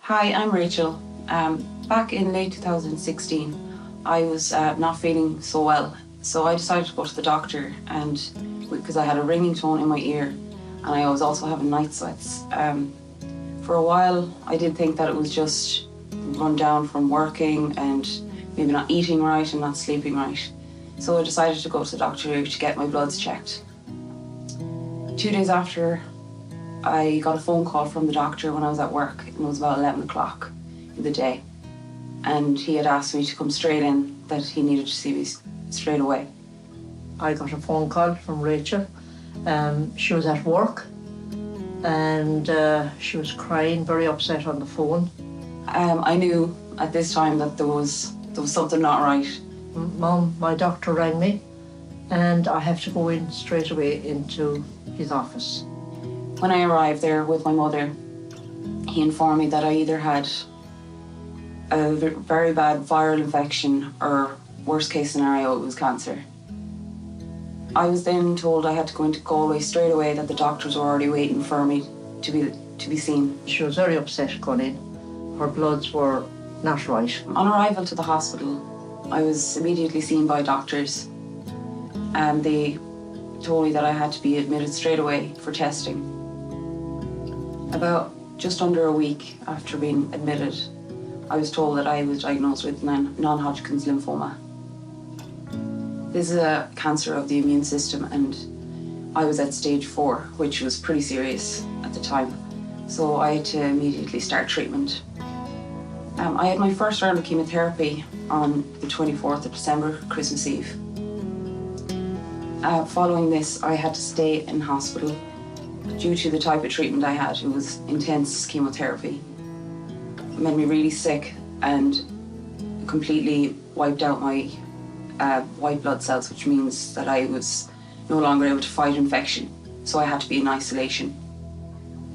Hi, I'm Rachel. Back in late 2016, I was not feeling so well, so I decided to go to the doctor, and because I had a ringing tone in my ear, and I was also having night sweats. For a while, I did think that it was just run down from working and maybe not eating right and not sleeping right. So I decided to go to the doctor to get my bloods checked. 2 days after, I got a phone call from the doctor when I was at work, and it was about 11 o'clock in the day. And he had asked me to come straight in, that he needed to see me straight away. I got a phone call from Rachel. She was at work and she was crying, very upset on the phone. I knew at this time that there was something not right. Mum, my doctor rang me and I have to go in straight away into his office. When I arrived there with my mother, he informed me that I either had a very bad viral infection or, worst case scenario, it was cancer. I was then told I had to go into Galway straight away, that the doctors were already waiting for me to be seen. She was very upset going in. Her bloods were not right. On arrival to the hospital, I was immediately seen by doctors, and they told me that I had to be admitted straight away for testing. About just under a week after being admitted, I was told that I was diagnosed with non-Hodgkins lymphoma. This is a cancer of the immune system, and I was at stage 4, which was pretty serious at the time. So I had to immediately start treatment. I had my first round of chemotherapy on the 24th of December, Christmas Eve. Following this, I had to stay in hospital due to the type of treatment I had. It was intense chemotherapy. It made me really sick and completely wiped out my white blood cells, which means that I was no longer able to fight infection. So I had to be in isolation.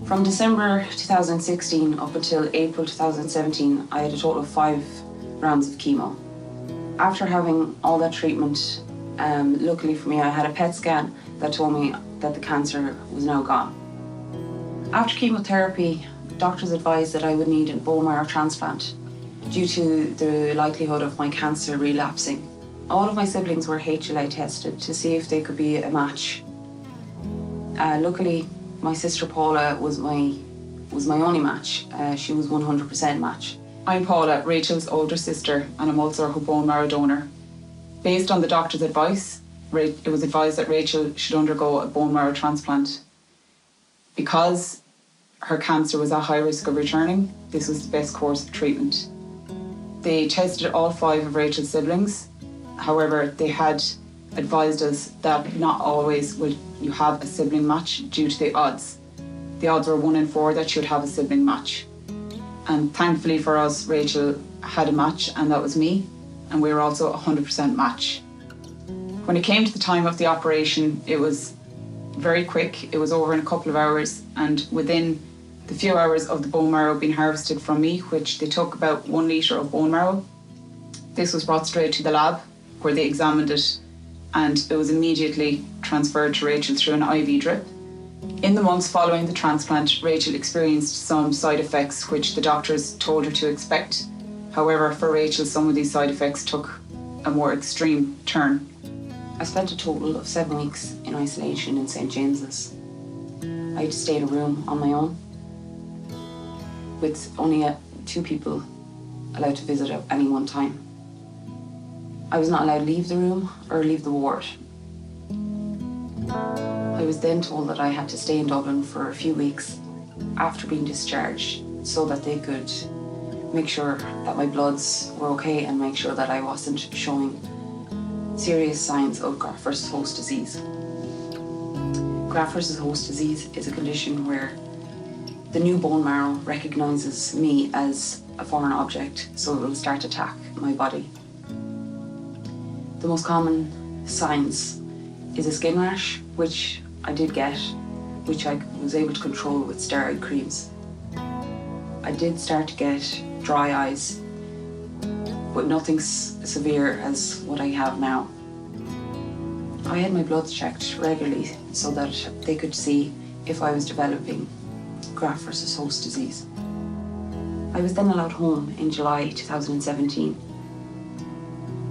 From December 2016 up until April 2017, I had a total of 5 rounds of chemo. After having all that treatment, luckily for me, I had a PET scan that told me that the cancer was now gone. After chemotherapy, doctors advised that I would need a bone marrow transplant due to the likelihood of my cancer relapsing. All of my siblings were HLA tested to see if they could be a match. Luckily, my sister Paula was my only match. She was 100% match. I'm Paula, Rachel's older sister, and I'm also her bone marrow donor. Based on the doctor's advice, it was advised that Rachel should undergo a bone marrow transplant. Because her cancer was at high risk of returning, this was the best course of treatment. They tested all 5 of Rachel's siblings. However, they had advised us that not always would you have a sibling match due to the odds. The odds were 1 in 4 that she would have a sibling match. And thankfully for us, Rachel had a match, and that was me, and we were also 100% match. When it came to the time of the operation, it was very quick. It was over in a couple of hours, and within the few hours of the bone marrow being harvested from me, which they took about 1 litre of bone marrow, this was brought straight to the lab where they examined it, and it was immediately transferred to Rachel through an IV drip. In the months following the transplant, Rachel experienced some side effects which the doctors told her to expect. However, for Rachel, some of these side effects took a more extreme turn. I spent a total of 7 weeks in isolation in St. James's. I had to stay in a room on my own with only 2 people allowed to visit at any one time. I was not allowed to leave the room or leave the ward. I was then told that I had to stay in Dublin for a few weeks after being discharged so that they could make sure that my bloods were okay and make sure that I wasn't showing serious signs of graft versus host disease. Graft versus host disease is a condition where the new bone marrow recognises me as a foreign object, so it will start to attack my body. The most common signs is a skin rash, which I did get, which I was able to control with steroid creams. I did start to get dry eyes, but nothing severe as what I have now. I had my bloods checked regularly so that they could see if I was developing graft versus host disease. I I was then allowed home in July 2017.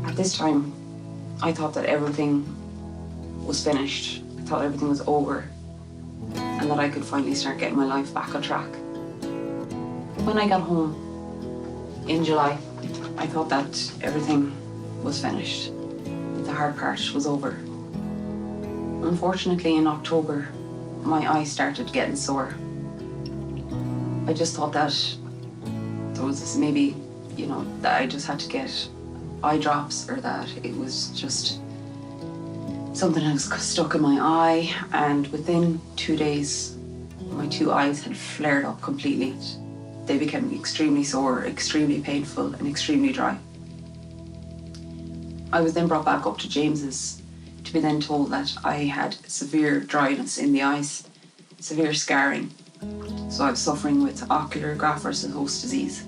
At this time, I thought that everything was finished. I thought everything was over and that I could finally start getting my life back on track. When I got home in July, I thought that everything was finished, that the hard part was over. Unfortunately, in October, my eye started getting sore. I just thought that there was maybe, that I just had to get eye drops, or that it was just something that was stuck in my eye, and within 2 days, my two eyes had flared up completely. They became extremely sore, extremely painful, and extremely dry. I was then brought back up to James's to be then told that I had severe dryness in the eyes, severe scarring. So I was suffering with ocular graft versus host disease.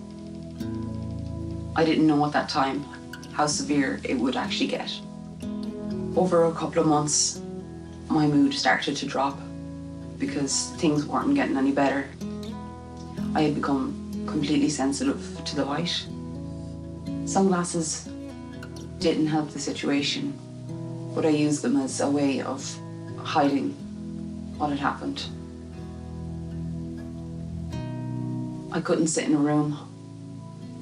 I didn't know at that time how severe it would actually get. Over a couple of months, my mood started to drop because things weren't getting any better. I had become completely sensitive to the light. Sunglasses didn't help the situation, but I used them as a way of hiding what had happened. I couldn't sit in a room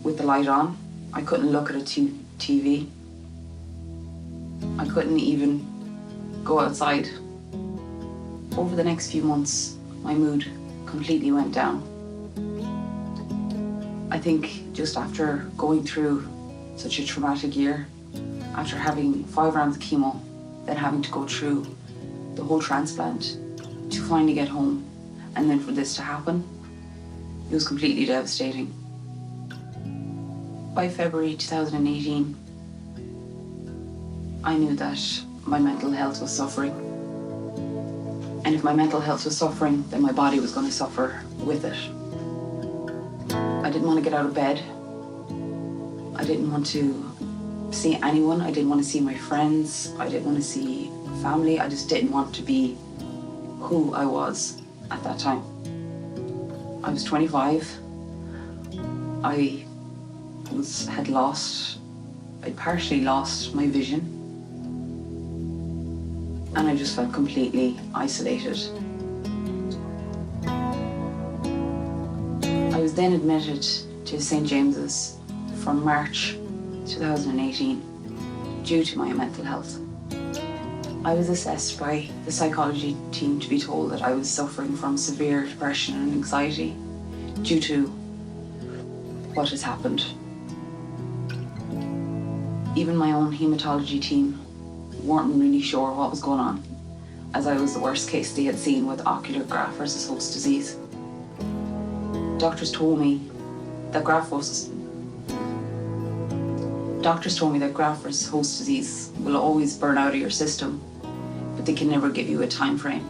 with the light on. I couldn't look at a TV. I couldn't even go outside. Over the next few months, my mood completely went down. I think just after going through such a traumatic year, after having 5 rounds of chemo, then having to go through the whole transplant to finally get home, and then for this to happen, it was completely devastating. By February 2018, I knew that my mental health was suffering. And if my mental health was suffering, then my body was going to suffer with it. I didn't want to get out of bed. I didn't want to see anyone. I didn't want to see my friends. I didn't want to see family. I just didn't want to be who I was at that time. I was 25. I partially lost my vision. And I just felt completely isolated. I was then admitted to St. James's from March 2018 due to my mental health. I was assessed by the psychology team to be told that I was suffering from severe depression and anxiety due to what has happened. Even my own hematology team weren't really sure what was going on, as I was the worst case they had seen with ocular graft versus host disease. Doctors told me that graft versus host disease will always burn out of your system, but they can never give you a time frame.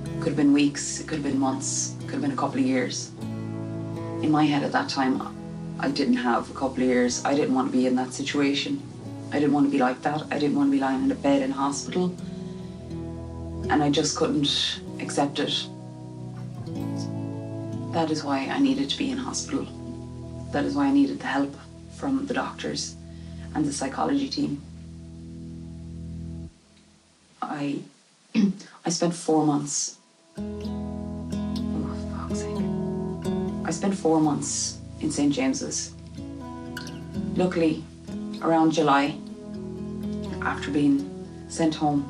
It could have been weeks, it could have been months, it could have been a couple of years. In my head at that time, I didn't have a couple of years. I didn't want to be in that situation. I didn't want to be like that. I didn't want to be lying in a bed in a hospital. And I just couldn't accept it. That is why I needed to be in hospital. That is why I needed the help from the doctors and the psychology team. I spent 4 months. Oh, for fuck's sake. I spent 4 months in St. James's. Luckily, around July, after being sent home,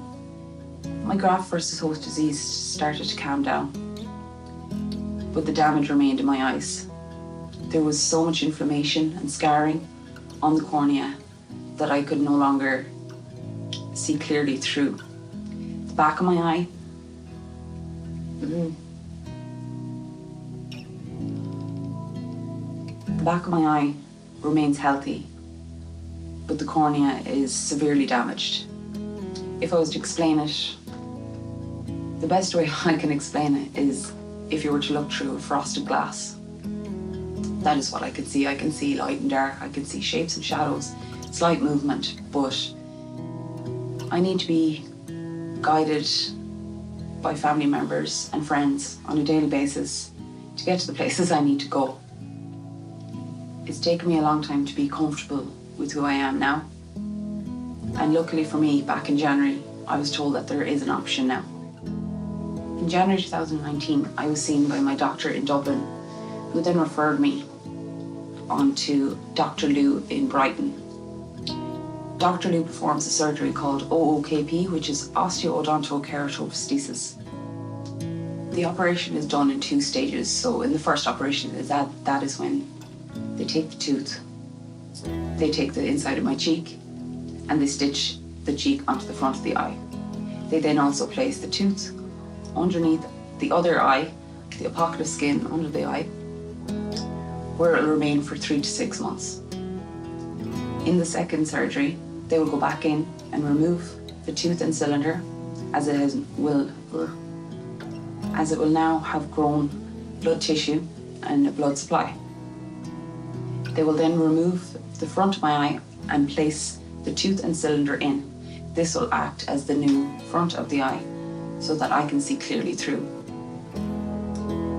my graft versus host disease started to calm down, but the damage remained in my eyes. There was so much inflammation and scarring on the cornea that I could no longer see clearly through. The back of my eye, the back of my eye remains healthy, but the cornea is severely damaged. If I was to explain it, the best way I can explain it is if you were to look through a frosted glass. That is what I can see. I can see light and dark. I can see shapes and shadows, slight movement, but I need to be guided by family members and friends on a daily basis to get to the places I need to go. It's taken me a long time to be comfortable with who I am now. And luckily for me, back in January, I was told that there is an option now. In January 2019, I was seen by my doctor in Dublin, who then referred me on to Dr. Lou in Brighton. Dr. Lou performs a surgery called OOKP, which is osteoodontokeratoprosthesis. The operation is done in 2 stages. So in the first operation, that is when they take the tooth, they take the inside of my cheek, and they stitch the cheek onto the front of the eye. They then also place the tooth underneath the other eye, the opercular skin under the eye, where it will remain for 3 to 6 months. In the second surgery, they will go back in and remove the tooth and cylinder as it will now have grown blood tissue and a blood supply. They will then remove the front of my eye and place the tooth and cylinder in. This will act as the new front of the eye so that I can see clearly through.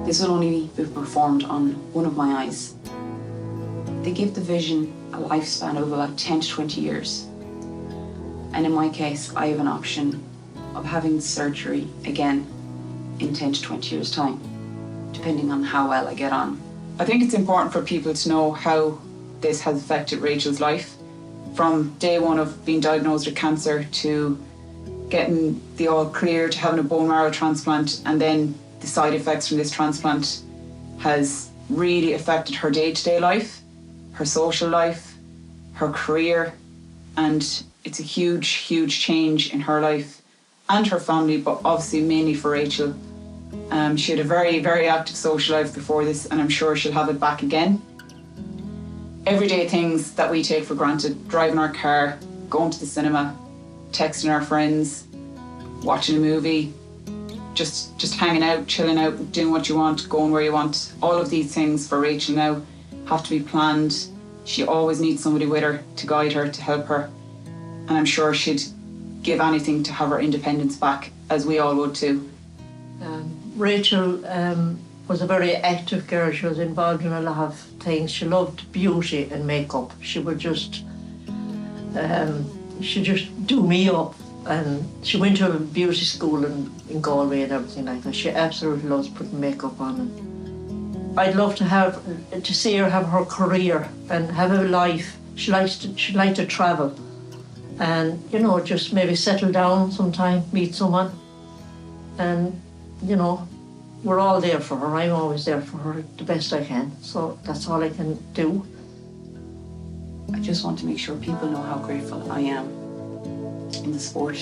This will only be performed on one of my eyes. They give the vision a lifespan of about 10 to 20 years. And in my case, I have an option of having surgery again in 10 to 20 years' time, depending on how well I get on. I think it's important for people to know how this has affected Rachel's life. From day one of being diagnosed with cancer to getting the all clear to having a bone marrow transplant, and then the side effects from this transplant has really affected her day-to-day life, her social life, her career, and it's a huge, huge change in her life and her family, but obviously mainly for Rachel. She had a very, very active social life before this, and I'm sure she'll have it back again. Everyday things that we take for granted, driving our car, going to the cinema, texting our friends, watching a movie, just hanging out, chilling out, doing what you want, going where you want. All of these things for Rachel now have to be planned. She always needs somebody with her to guide her, to help her. And I'm sure she'd give anything to have her independence back, as we all would too. Rachel was a very active girl. She was involved in a lot of things. She loved beauty and makeup. She would just do me up. And she went to a beauty school in Galway and everything like that. She absolutely loves putting makeup on. And I'd love to see her have her career and have a life. She'd like to travel and, just maybe settle down sometime, meet someone. And, we're all there for her. I'm always there for her the best I can. So that's all I can do. I just want to make sure people know how grateful I am in the support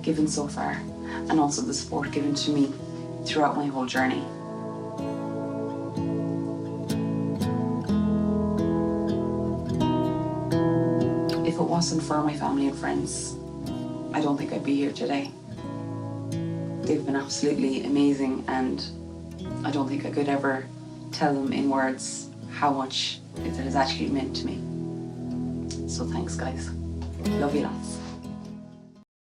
given so far, and also the support given to me throughout my whole journey. If it wasn't for my family and friends, I don't think I'd be here today. They've been absolutely amazing, and I don't think I could ever tell them in words how much it has actually meant to me. So thanks, guys. Love you lots.